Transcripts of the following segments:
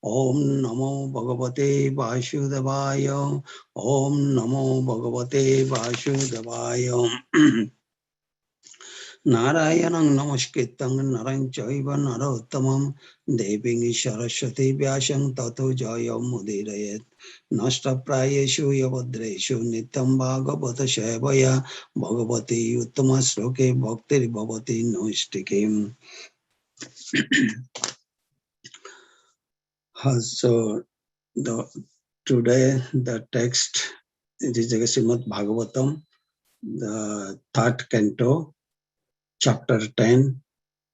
Om Namo Bhagavate Vasudevaya. Om Namo Bhagavate Vasudevaya. Narayanang namaskritam narang chaiva narottamam deving saraswati vyasang tato jayam mudirayet nasta prayeshu yavadreshu nityam bhagavata sevaya bhagavati uttama sloke bhakti bhavati nostikim. So today the text, it is Srimad Bhagavatam, the third canto, chapter 10,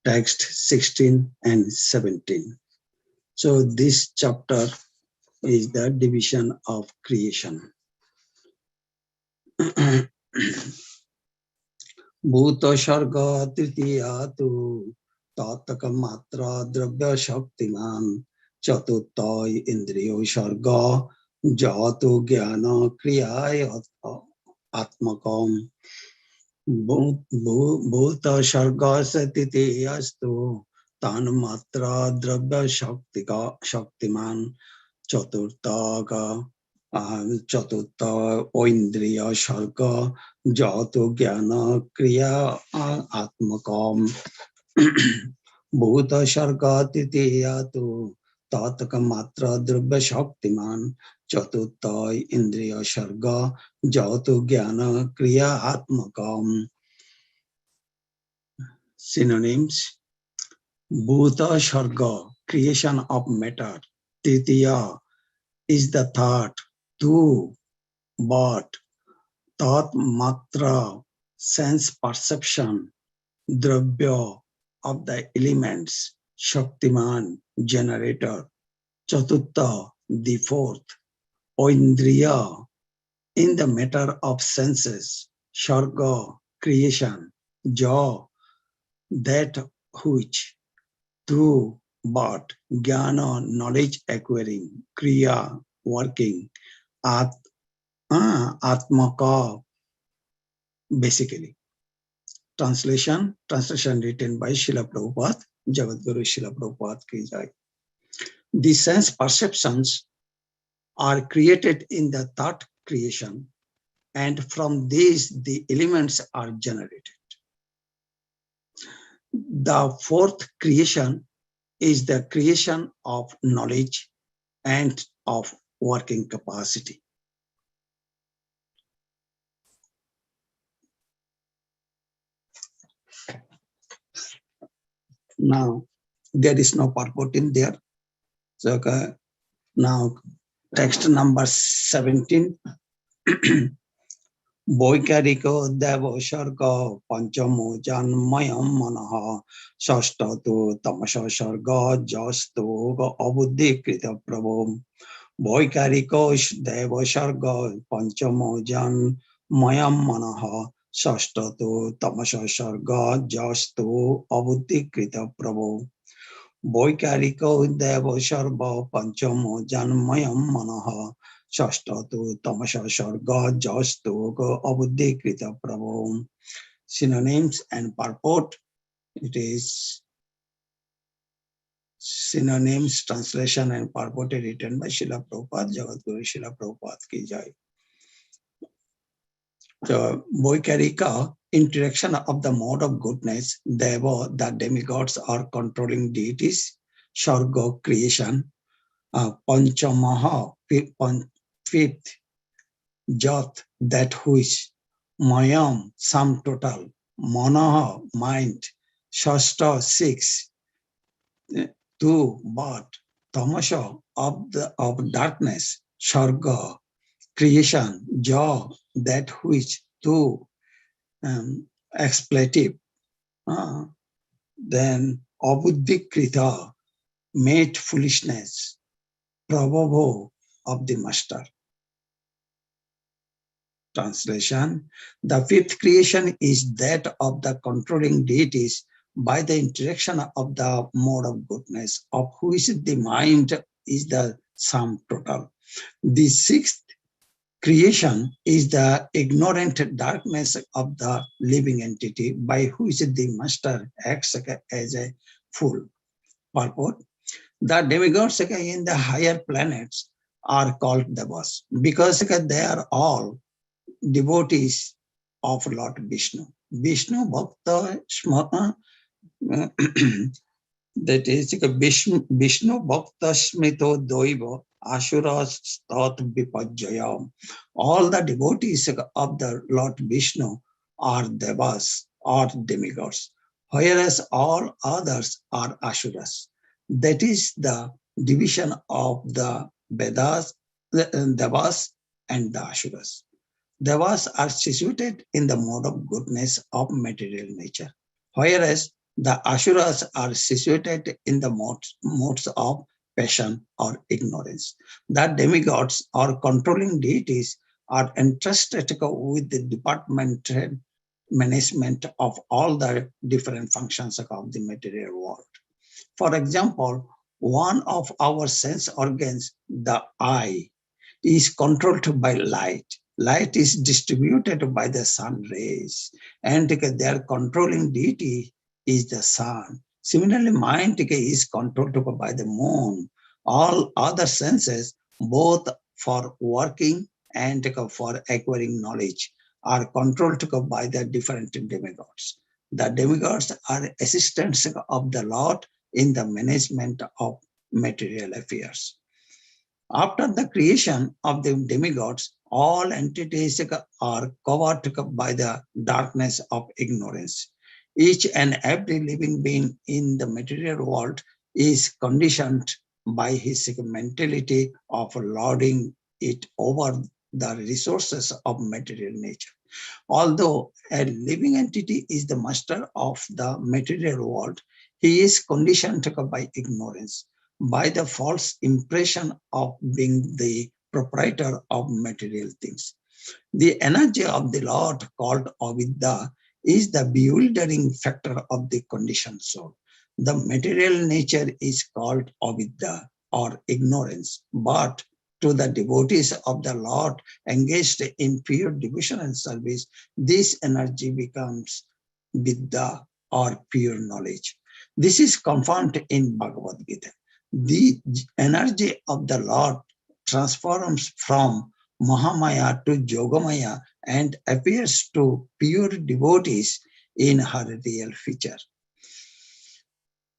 text 16 and 17. So this chapter is the division of creation. Bhuta Sharga Tritiyatu Tataka Matra Dravya Shaktiman Chatuttai Indriyo Sharga Jatu Jnana Kriyaya Atmakam Bhuta Sharga Satitiyastu Tan Matra Dravya Shaktiman Chaturta Oindriya Sharga Jatu Jnana Kriya Atmakam Bhuta Sharga Titiyatu Tataka Matra Drabya Shaktiman Chaturta Indriya Sharga Jatu Jnana Kriya Atmakam. Synonyms: Bhuta Sharga, creation of matter. Titiya is the thought. Tu, but. Tat matra, sense perception. Dravya, of the elements. Shaktiman, generator. Chatutta, the fourth. Oindriya, in the matter of senses. Sharga, creation. Ja, that which. Tu, but. Jnana, knowledge acquiring. Kriya, working. Atmaka, basically. Translation written by Srila Prabhupada, Jagadguru Srila Prabhupada ki jai. The sense perceptions are created in the thought creation, and from these the elements are generated. The fourth creation is the creation of knowledge and of working capacity. Now, there is no purport in there. So now, text number 17. Boikariko Devo Sharga Panchamo Janmayam Manaha Shastatu Tamasha Sharga Jastu Abuddhi Krita Prabhu. Boikariko Devo Sharga Panchamo Janmayam Manaha Shastatu Tamasha Sharga Jastu Abuddhi Krita Prabhu. Boikariko Devo Sharga Panchamo Janmayam Manaha Shastatu Tamasha Sharga Jastu Abuddhi Krita Prabhu. Synonyms and purport. It is synonyms, translation and purport written by Srila Prabhupada, Jagadguru Srila Prabhupada ki jai. So, Boikarika, introduction of the mode of goodness. Deva, the demigods or controlling deities. Sharga, creation. Panchamaha, fifth. Jat, that which. Mayam, sum total. Manaha, mind. Shasta, six. Tu, but. Tamasha, of darkness. Sharga, creation. Ja, that which. Tu, expletive. Then abuddhi krita, made foolishness. Prabhavo, of the master. Translation: the fifth creation is that of the controlling deities by the interaction of the mode of goodness, of which the mind is the sum total. The sixth creation is the ignorant darkness of the living entity by which the master acts as a fool. Purport: The demigods in the higher planets are called devas because they are all devotees of Lord Vishnu. Vishnu Bhakta Shma, that is Vishnu Bhakta Smrito Doiva Ashura Stat Vipajayam. All the devotees of the Lord Vishnu are devas or demigods, whereas all others are asuras. That is the division of the Vedas, the devas and the asuras. Devas are situated in the mode of goodness of material nature, whereas the Asuras are situated in the modes of passion or ignorance. The demigods or controlling deities are entrusted with the departmental management of all the different functions of the material world. For example, one of our sense organs, the eye, is controlled by light. Light is distributed by the sun rays, and their controlling deity is the sun. Similarly, mind is controlled by the moon. All other senses, both for working and for acquiring knowledge, are controlled by the different demigods. The demigods are assistants of the Lord in the management of material affairs. After the creation of the demigods, all entities are covered by the darkness of ignorance. Each and every living being in the material world is conditioned by his mentality of lording it over the resources of material nature. Although a living entity is the master of the material world, he is conditioned by ignorance, by the false impression of being the proprietor of material things. The energy of the Lord called Avidya is the bewildering factor of the conditioned soul. The material nature is called Avidya or ignorance, but to the devotees of the Lord engaged in pure devotion and service, this energy becomes Vidya or pure knowledge. This is confirmed in Bhagavad Gita. The energy of the Lord transforms from Mahamaya to Yogamaya and appears to pure devotees in her real feature.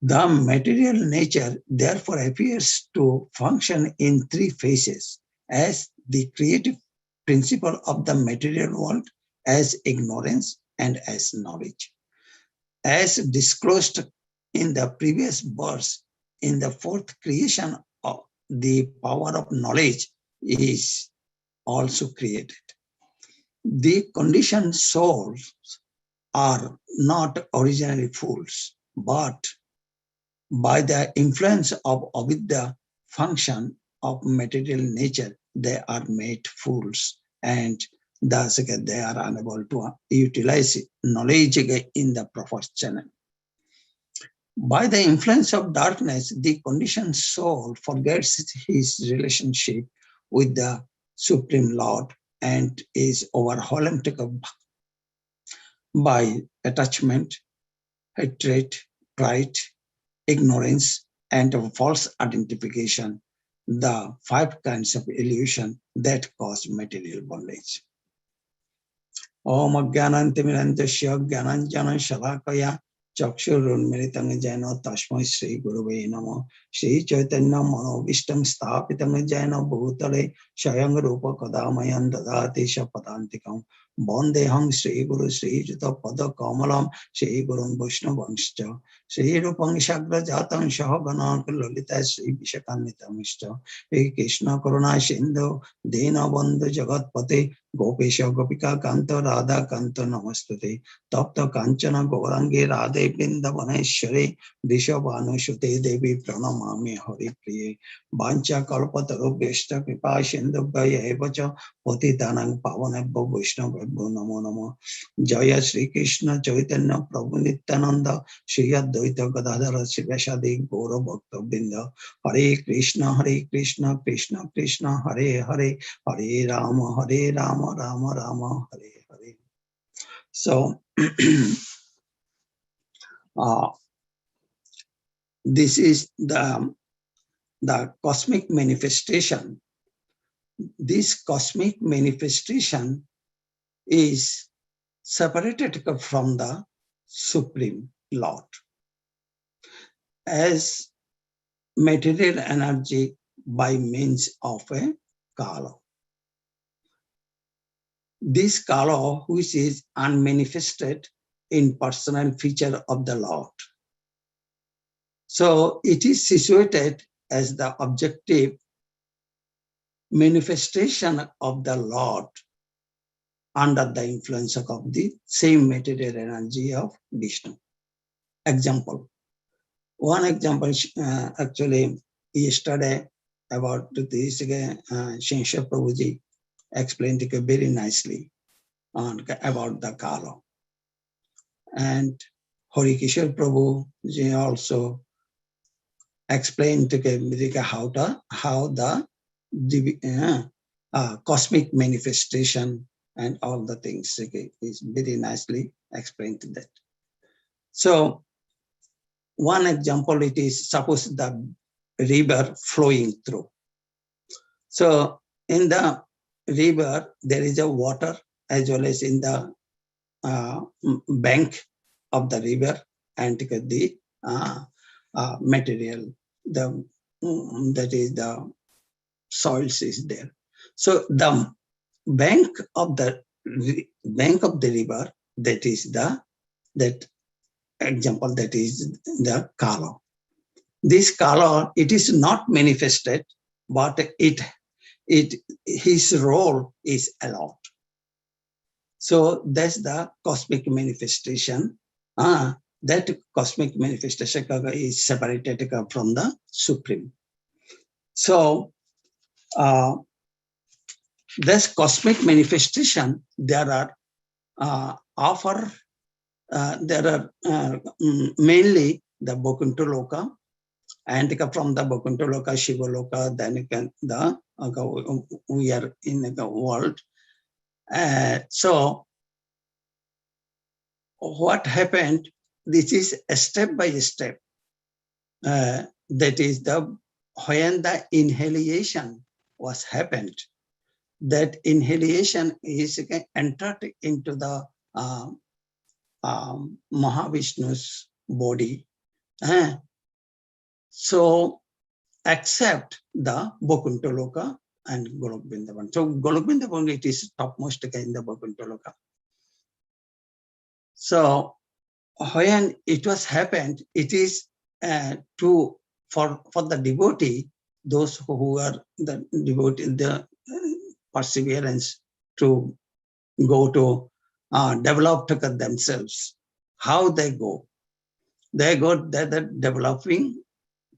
The material nature therefore appears to function in three phases: as the creative principle of the material world, as ignorance, and as knowledge. As disclosed in the previous verse, in the fourth creation, the power of knowledge is also created. The conditioned souls are not originally fools, but by the influence of avidya function of material nature, they are made fools, and thus they are unable to utilize knowledge in the proper channel. By the influence of darkness, the conditioned soul forgets his relationship with the Supreme Lord and is overwhelmed by attachment, hatred, pride, ignorance, and false identification, the five kinds of illusion that cause material bondage. Om Jnanantimirandasya Jnananjana Shalakaya Chakshurunmiritam Jana Tashmai Sri Guruve Namo Sri Chaitanya Manovistam Sthapitam Jana Bhutale Shayang Rupa Kadamayan Dadati Shapadantikam Bondeham Sri Guru Sri Jita Pada Kamalam Sri Gurun Vaishnavangscha Sri Rupang Shagra Jatam Shahaganan Lolita Sri Vishakanitamishcha Sri Krishna Karuna Sindhu Dena Bandhu Jagatpate Gopesha Gopika Kanta Radha Kanta Namastute Tapta Kanchana Gaurangi Radhe Brindavaneshwari Vishabhanu Shute Devi Pranamami Hari Priye Bancha Kalpataru Bheshta Kripa Sindhu Gaya Evacha Patitanang Pavanebha Vaishnava Namo Namo Jaya Sri Krishna Chaitanya Prabhu Nityananda Shri Advaita Gadadhara Sivasadi Gaura Bhakta Binda Hare Krishna Krishna Krishna Hare Hare Hare Rama Rama Rama Hare Hare. So this is the the cosmic manifestation. This cosmic manifestation is separated from the Supreme Lord. As material energy by means of a kala. This kala, which is unmanifested impersonal feature of the Lord. So it is situated as the objective manifestation of the Lord under the influence of the same material energy of Vishnu. Example. One example, actually, yesterday about this, Shinsha Prabhuji explained it very nicely about the Kala. And Harikishore Prabhuji also explained how the cosmic manifestation and all the things is very nicely explained to that. So one example, it is suppose the river flowing through. So in the river, there is a water as well as in the bank of the river and the material, that is the soils is there. So the bank of the river, that is that example, that is the Kala. This Kala, it is not manifested, but his role is allowed. So that's the cosmic manifestation. That cosmic manifestation is separated from the Supreme. So this cosmic manifestation, there are mainly the Vaikuntha and from the Vaikuntha Shiva Loka, then we are in the world. So what happened? This is a step by step. That is when the inhalation was happened. That inhalation is entered into the Mahavishnu's body. So except the Vaikuntha Loka and Golok Vrindavan. So Golok Vrindavan, it is topmost in the Vaikuntha Loka. So when it was happened, it is for the devotee, those who are the devotee, the perseverance to go to develop themselves. How they go? They got that developing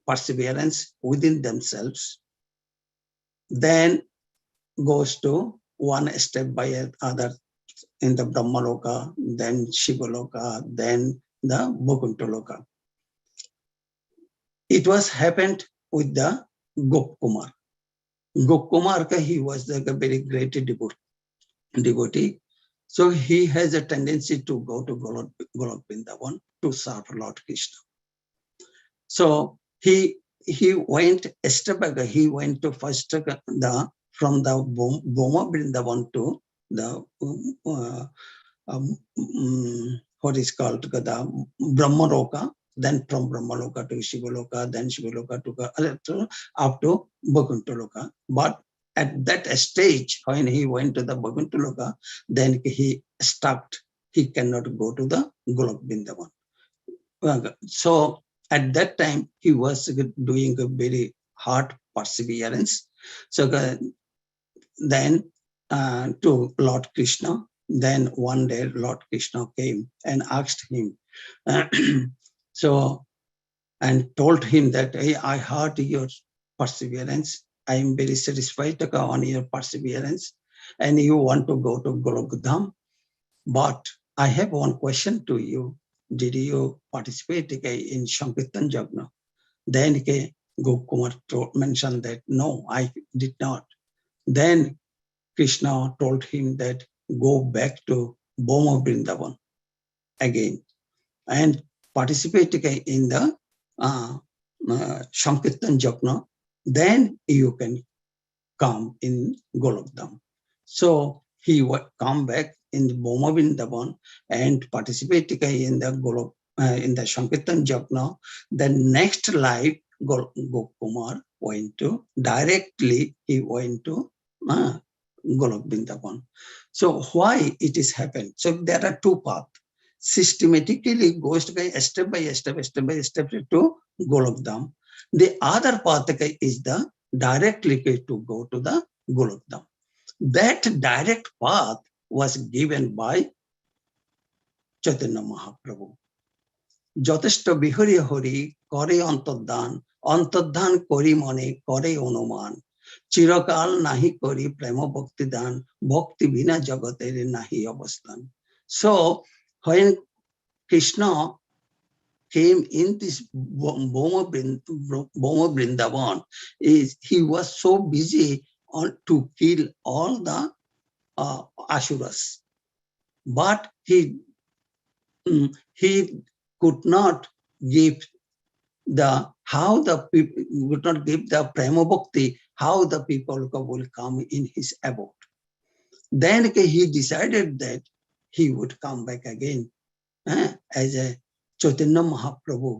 perseverance within themselves, then goes to one step by other in the Brahma Loka, then Shiva Loka, then the Vaikuntha Loka. It was happened with the Gopkumar. Gopkumar, he was a very great devotee. So he has a tendency to go to Golok Vrindavan to serve Lord Krishna. So he went a step back. He went to first from the Boma Vrindavan to the what is called the Brahma Loka, then from Brahma Loka to Shiva Loka, then Shiva Loka to up to Vaikuntha Loka. But at that stage, when he went to the Vaikuntha Loka, then he stuck. He cannot go to the Golok Vrindavan. So at that time, he was doing a very hard perseverance. So then to Lord Krishna, then one day Lord Krishna came and asked him, and told him that, hey, I heard your perseverance. I am very satisfied on your perseverance, and you want to go to Golokdham. But I have one question to you. Did you participate in Sankirtan Yagna? Then Gopkumar mentioned that, no, I did not. Then Krishna told him that go back to Boma Vrindavan again and participate in the Sankirtan Yagna. then you can come in Golokdam. So he would come back in the Boma Vrindavan and participate in the in the Sankirtan Jagna. The next life, Gokumar went to directly. He went to Golok Vrindavan. So why it is happened? So there are two paths. Systematically goes step by step to Golokdam. The other path is the directly to go to the Golokdam. That direct path was given by Chaitanya Mahaprabhu. যথেষ্ট বিহরি হরি করে অন্তর্ধান অন্তর্ধান করি মনে করে অনুমান চিরকাল নাহি করি প্রেম ভক্তি দান ভক্তি বিনা জগতের নাহি অবস্থান. So when Krishna came in this Boma Vrindavan, he was so busy to kill all the asuras, but he could not give how the people would not give the prema bhakti, how the people will come in his abode. Then he decided that he would come back again as a Chaitanya Mahaprabhu.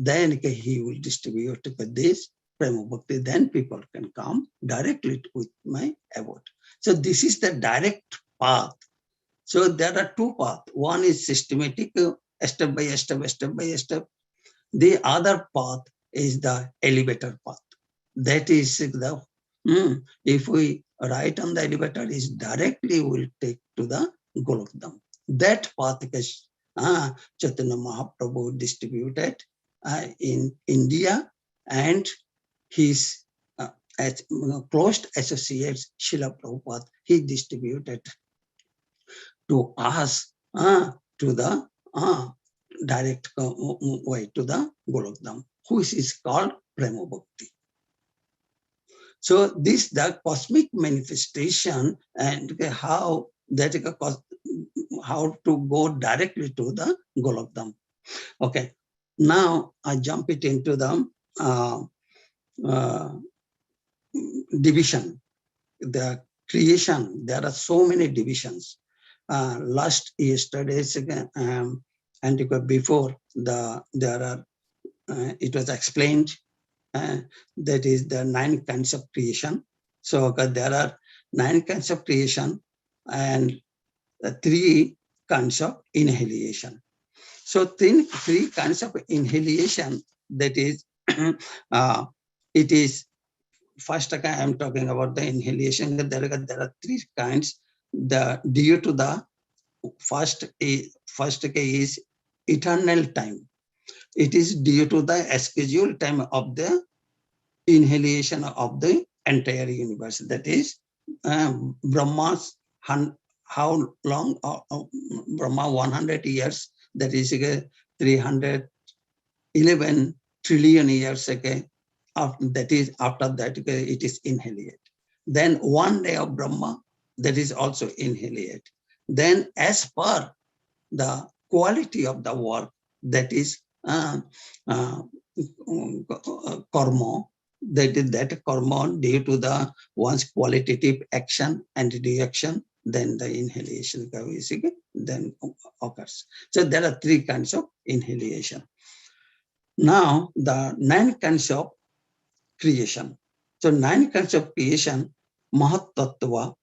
Then he will distribute this prema bhakti. Then people can come directly with my abode. So this is the direct path. So there are two paths. One is systematic, step by step. The other path is the elevator path. That is the, if we write on the elevator, is directly will take to the Golokdam. That path is Chaitanya Mahaprabhu distributed in India, and his close associates, Srila Prabhupada, he distributed to us to the direct way to the Golokdam, which is called Prema Bhakti. So this the cosmic manifestation and how to go directly to the Golokdam. Okay, now I jump it into the division, the creation. There are so many divisions. Last yesterday's and before there are it was explained that is the 9 kinds of creation. So there are 9 kinds of creation and 3 kinds of inhalation. So 3 kinds of inhalation, that is it is first I am talking about the inhalation. There are 3 kinds. The due to the first is eternal time. It is due to the scheduled time of the inhalation of the entire universe. That is Brahma's how long? Brahma 100 years. That is 311 trillion years ago. That is after that it is inhaled. Then 1 day of Brahma, that is also inhaled. Then as per the quality of the work, that is karma, that karma due to the one's qualitative action and reaction, then the inhalation then occurs. So there are 3 kinds of inhalation. Now the 9 kinds of creation. So 9 kinds of creation, Mahat Tattva,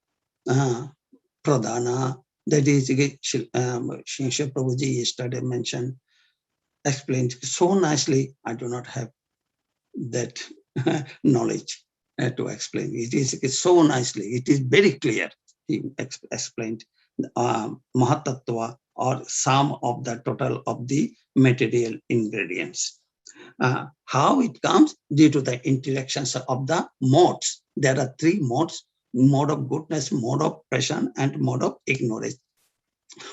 Pradhana, that is Shinsha Prabhuji yesterday mentioned, explained so nicely. I do not have that knowledge to explain. It is so nicely. It is very clear. He explained Mahat Tattva, or sum of the total of the material ingredients. How it comes? Due to the interactions of the modes. There are 3 modes: mode of goodness, mode of passion, and mode of ignorance.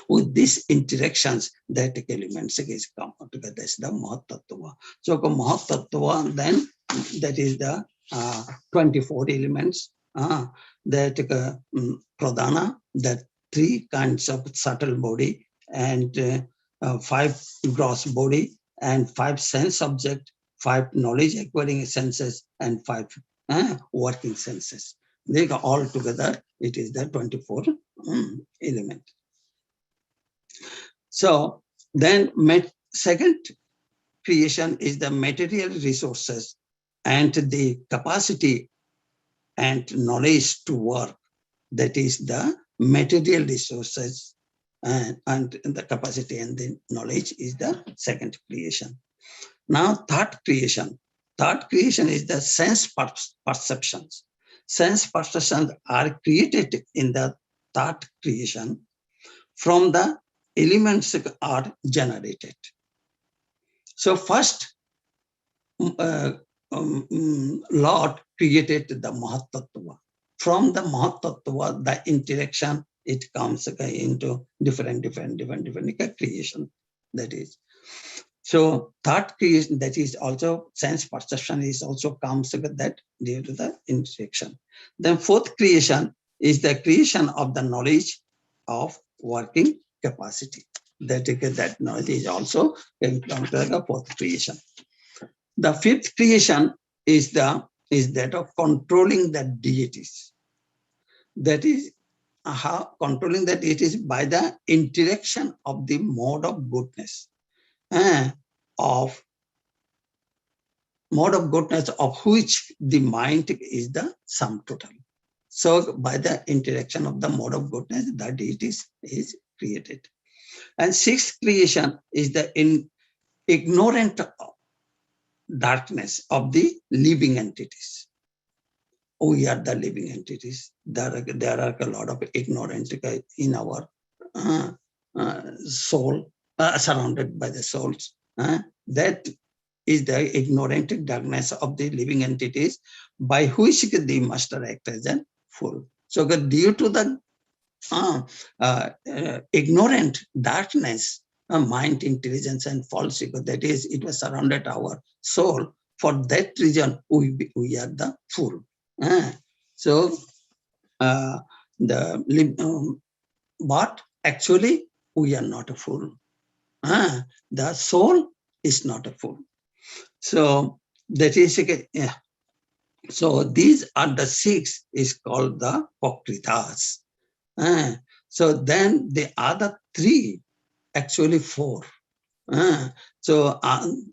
With these interactions, that elements is come together. That's the Mahat Tattva. So Mahat Tattva, then that is the 24 elements. That Pradhana, that 3 kinds of subtle body, and 5 gross body, and 5 sense object, 5 knowledge acquiring senses, and 5 working senses. They go all together, it is the 24 element. So then second creation is the material resources and the capacity and knowledge to work. That is the material resources and the capacity and the knowledge is the second creation. Now third creation. Third creation is the sense perceptions. Sense perceptions are created in the third creation from the elements are generated. So first, Lord created the Mahatattva. From the Mahatattva, the interaction, it comes into different creation. That is. So thought creation, that is also sense perception is also comes with that due to the interaction. Then fourth creation is the creation of the knowledge of working capacity. That knowledge is also comes to the fourth creation. The fifth creation is that of controlling the deities. That is how controlling the deities by the interaction of the mode of goodness. Of mode of goodness of which the mind is the sum total. So by the interaction of the mode of goodness, the deity is created. And sixth creation is the ignorant darkness of the living entities. We are the living entities. There are a lot of ignorant in our soul, surrounded by the souls. That is the ignorant darkness of the living entities by which the master acts as a fool. So due to the ignorant darkness, mind, intelligence, and false ego, that is, it was surrounded our soul. For that reason, we are the fool. But actually, we are not a fool. The soul is not a fool. So that is so these are the six is called the Pakritas. So then the other three, actually four. So I'm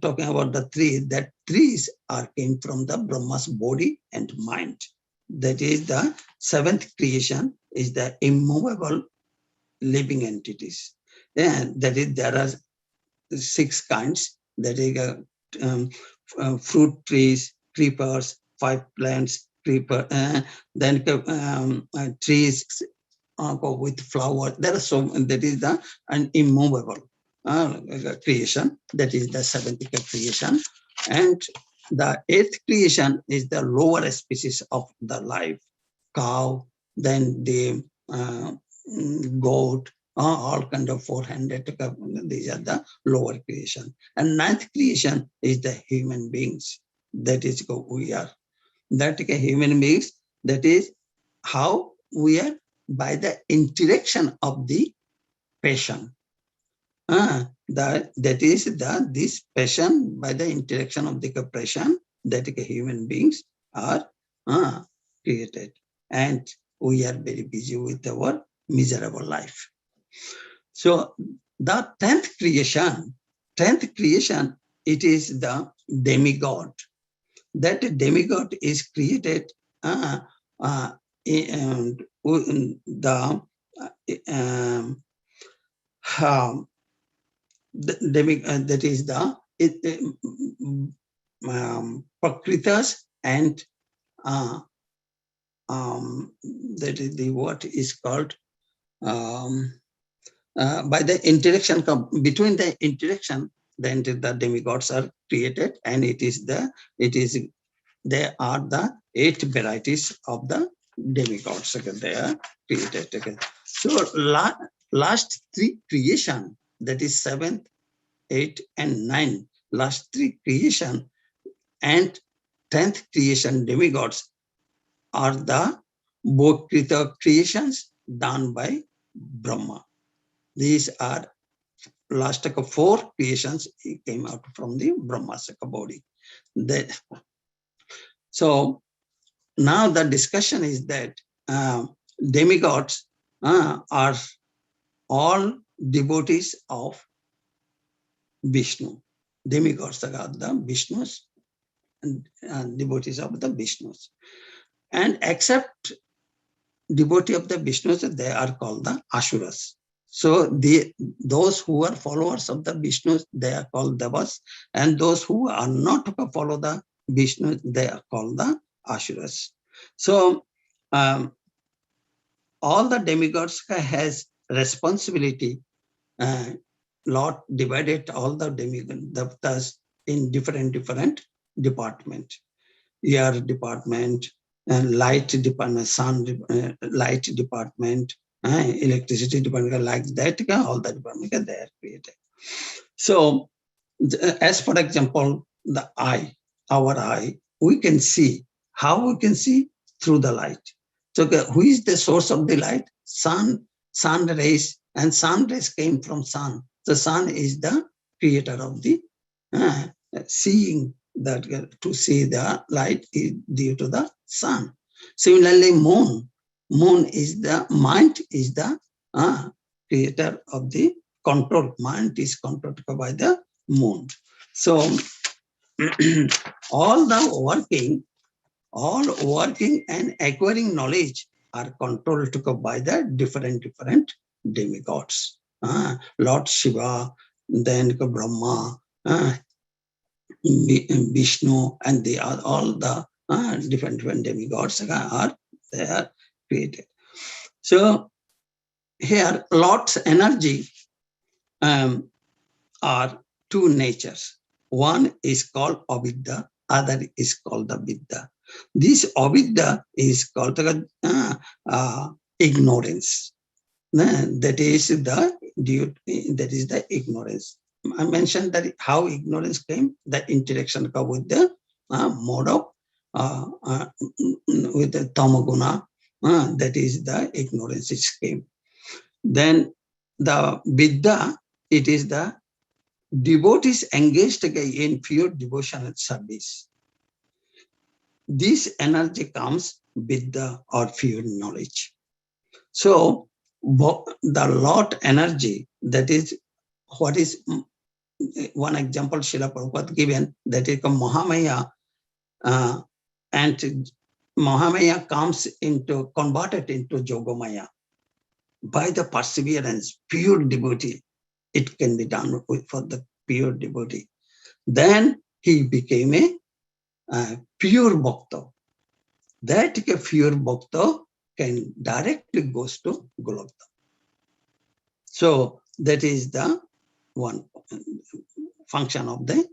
talking about the three, that threes came from the Brahma's body and mind. That is the seventh creation is the immovable living entities. That is, there are six kinds. That is fruit trees, creepers, 5 plants, creeper, then trees with flowers. There are so that is an immovable creation. That is the seventh creation, and the eighth creation is the lower species of the life, cow, then the goat, all kind of 400. These are the lower creation. And ninth creation is the human beings. That is who we are. That human beings, that is how we are by the interaction of the passion. That is this passion by the interaction of the passion that human beings are created. And we are very busy with our miserable life. So the 10th creation, it is the demigod. That demigod is created that is the Prakritas and that is the what is called by the interaction between the interaction, then the demigods are created, and they are the 8 varieties of the demigods. They are created. So last 3 creation, that is 7th, 8, and 9, last 3 creation and 10th creation demigods are the Bhokrita creations done by Brahma. These are last 4 creations came out from the Brahma's body. So now the discussion is that demigods are all devotees of Vishnu. Demigods are the Vishnus and devotees of the Vishnus. And except devotee of the Vishnus, they are called the Asuras. So those who are followers of the Vishnus, they are called Devas, and those who are not to follow the Vishnu, they are called the Asuras. So all the demigods has responsibility. Lord divided all the demigods in different department. Air department, light department, light department, electricity department, like that, all the departments they are created. So, as for example, the eye, our eye, we can see. How we can see? Through the light. So, who is the source of the light? Sun rays, and sun rays came from sun. The sun is the creator of the seeing. That to see the light is due to the sun. Similarly, moon is the mind, is the creator of the control. Mind is controlled by the moon. So all working and acquiring knowledge are controlled by the different demigods. Lord Shiva, then Brahma, Vishnu, and they are all the different demigods are there created. So here, Lord's energy are 2 natures. One is called avidya, other is called the vidya. This avidya is called ignorance. That is the ignorance. I mentioned that how ignorance came, the interaction with the mode of with the tamaguna, that is the ignorance which came. Then the vidya, it is the devotees engaged in pure devotional service. This energy comes with the or pure knowledge. So the Lord energy, that is what is one example Srila Prabhupada given, that is Mahamaya, and Mahamaya comes into converted into Yogamaya by the perseverance, pure devotee. It can be done for the pure devotee. Then he became a pure bhakta. That pure bhakta can directly goes to Golokta. So that is the one function of the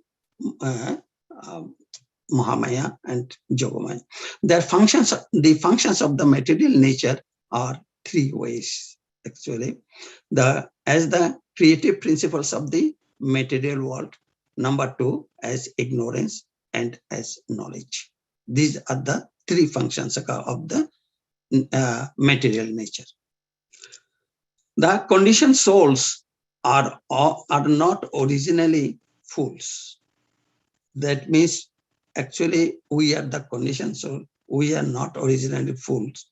Mahamaya and Yogamaya. The functions of the material nature are 3 ways actually. As the creative principles of the material world. Number 2, as ignorance, and as knowledge. These are the 3 functions of the material nature. The conditioned souls are not originally fools. That means actually we are the conditioned soul. We are not originally fools.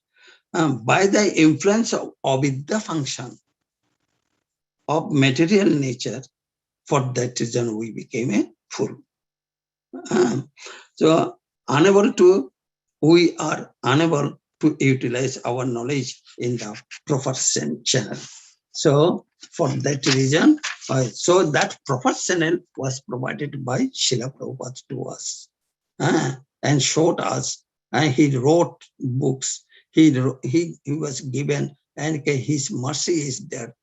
By the influence of the function of material nature, for that reason we became a fool. So we are unable to utilize our knowledge in the proper channel. So for that reason, so that proper channel was provided by Srila Prabhupada to us and showed us. He wrote books. He was given, and his mercy is there.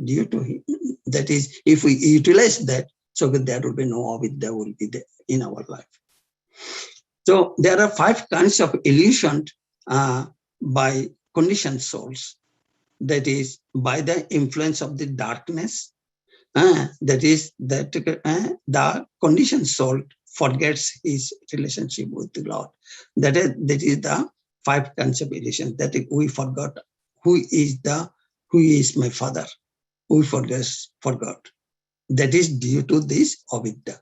Due to him, that is, if we utilize that, so there will be no avidya will be there in our life. So there are 5 kinds of illusion by conditioned souls. That is, by the influence of the darkness. That is that the conditioned soul forgets his relationship with the Lord. That is the 5 kinds of illusion. That we forgot who is my father. We forgot. That is due to this avidya.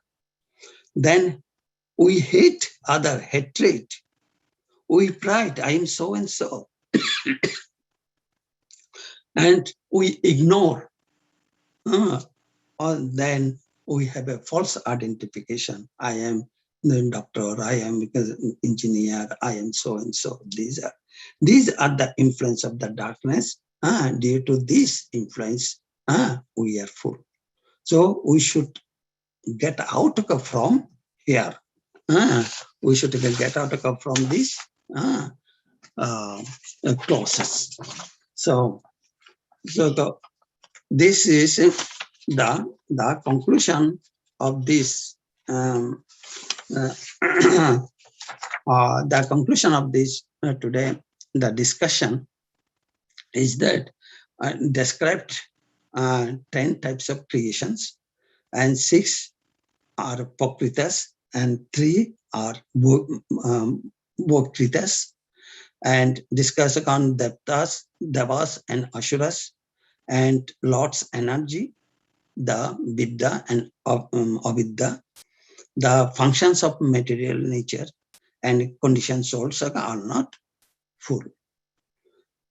Then we hate other, hatred. We pride, I am so and so. And we ignore. Or then we have a false identification. I am the doctor, I am engineer, I am so and so. These are the influence of the darkness. Due to this influence, we are full. So we should get out from here. We should get out from this clauses. So this is the conclusion of this. The conclusion of this today, the discussion is that described 10 types of creations, and 6 are Prakritas and 3 are Bhokritas, and discuss on Devas and Asuras, and Lord's energy, the Vidya and Avidya, the functions of material nature, and conditioned souls are not full.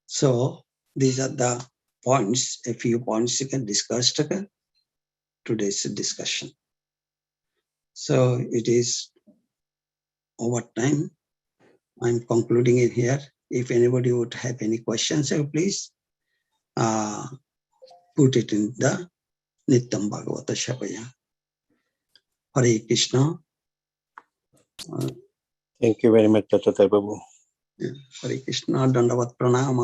So these are the points, a few points you can discuss today's discussion. So it is over time. I'm concluding it here. If anybody would have any questions, please put it in the Nityam Bhagavata Shabaya. Hare Krishna. Thank you very much, Dattatreya Babu. Hare Krishna. Dandavat Pranam.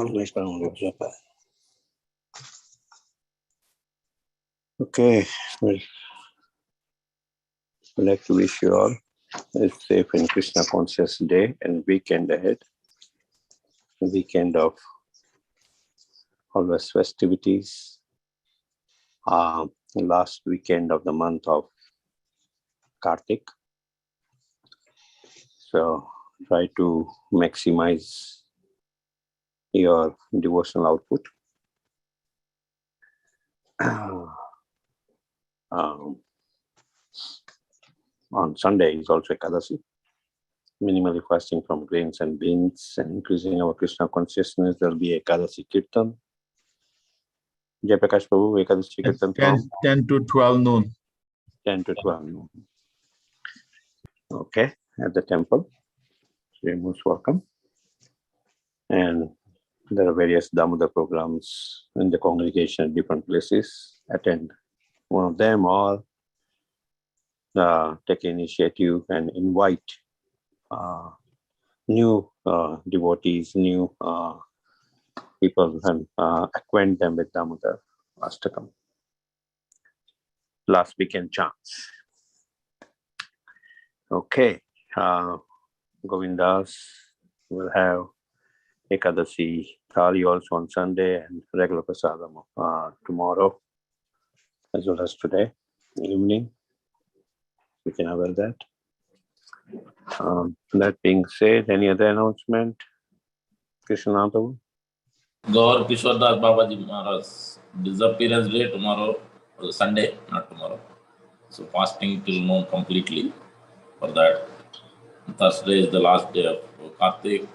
Okay. Well, I'd like to wish you all a safe and Krishna conscious day and weekend ahead. A weekend of always festivities. Last weekend of the month of Kartik. So try to maximize your devotional output. On Sunday is also Ekadasi. Minimally fasting from grains and beans and increasing our Krishna consciousness. There will be Ekadasi Kirtan. Jai Prakash Prabhu, Ekadasi Kirtan from 10 to 12 noon. 10 to 12 noon. Okay, at the temple. You're most welcome. And there are various Damodar programs in the congregation at different places. Attend one of them or take initiative and invite new devotees, new people, and acquaint them with Damodar Ashtakam. Last weekend chants. Okay, Govindas will have Ekadasi Thali also on Sunday and regular prasadam tomorrow as well as today evening. We can avail that. That being said, any other announcement? Krishna Prabhu? Gaur Kishore Das Babaji Maharaj disappearance day tomorrow, Sunday, not tomorrow. So fasting till noon completely for that. Thursday is the last day of Kartik.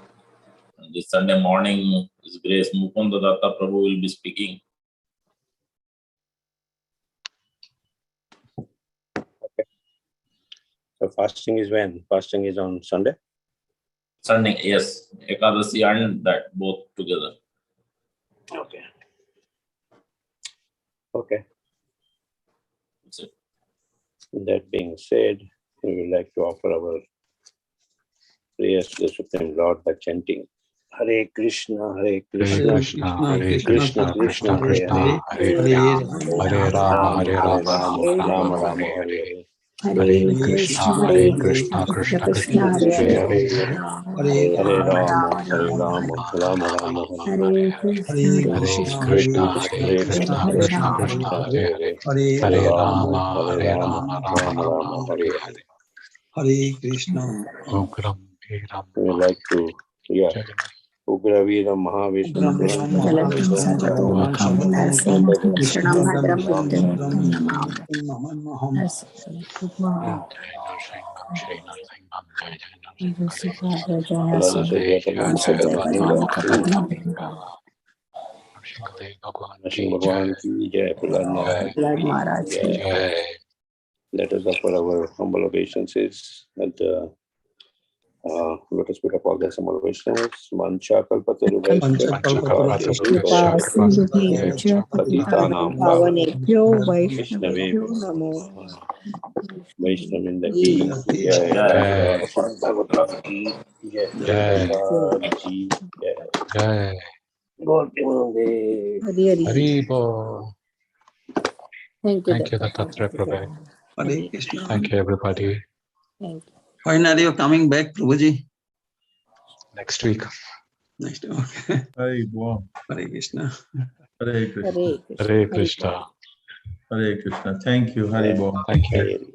And this Sunday morning, His Grace Mukunda Datta Prabhu will be speaking. Okay. So fasting is when? Fasting is on Sunday? Sunday, yes. Ekadasi and that both together. Okay. Okay. That's it. That being said, we would like to offer our prayers to the Supreme Lord by chanting Hare Krishna, Hare Krishna, Hare Krishna Krishna, Hare Hare, Hare Rama, Hare Rama, Rama Hare Hare. Hare Krishna, Krishna Krishna, Hare Hare Hare Rama, Rama Rama Hare Hare Krishna, Hare Krishna Krishna, Hare Rama, Rama Hare Hare. Hare Krishna. Om Gram We like to Ugravira Mahavishnu Bhagwan ki Jai, Prahlad Maharaj Prahlad ki Maharaj ki Jai. Let us offer our humble obeisances at the lotus feet of all the assembled Vaishnavas. Mancha kalpatarubhaisya patitanam Pavanebhyo Vaishnavebhyo Vaishnavebhyo Namo Vaishnavinda ki Jai, Jai. Bhagavad ki Jai, Jai. Maharaj ki Jai. Jai. God Premanande. Hari Hari. Haribo. Thank you, Thank you, Dattatreya Prabhu. Hare Krishna. Thank you, everybody. Thank you. When are you coming back, Prabhuji? Next week. Next. Okay. Hare Bol. Hare Krishna. Hare Krishna. Hare Krishna. Hare Krishna. Hare Krishna. Thank you. Hare Bol. Thank you.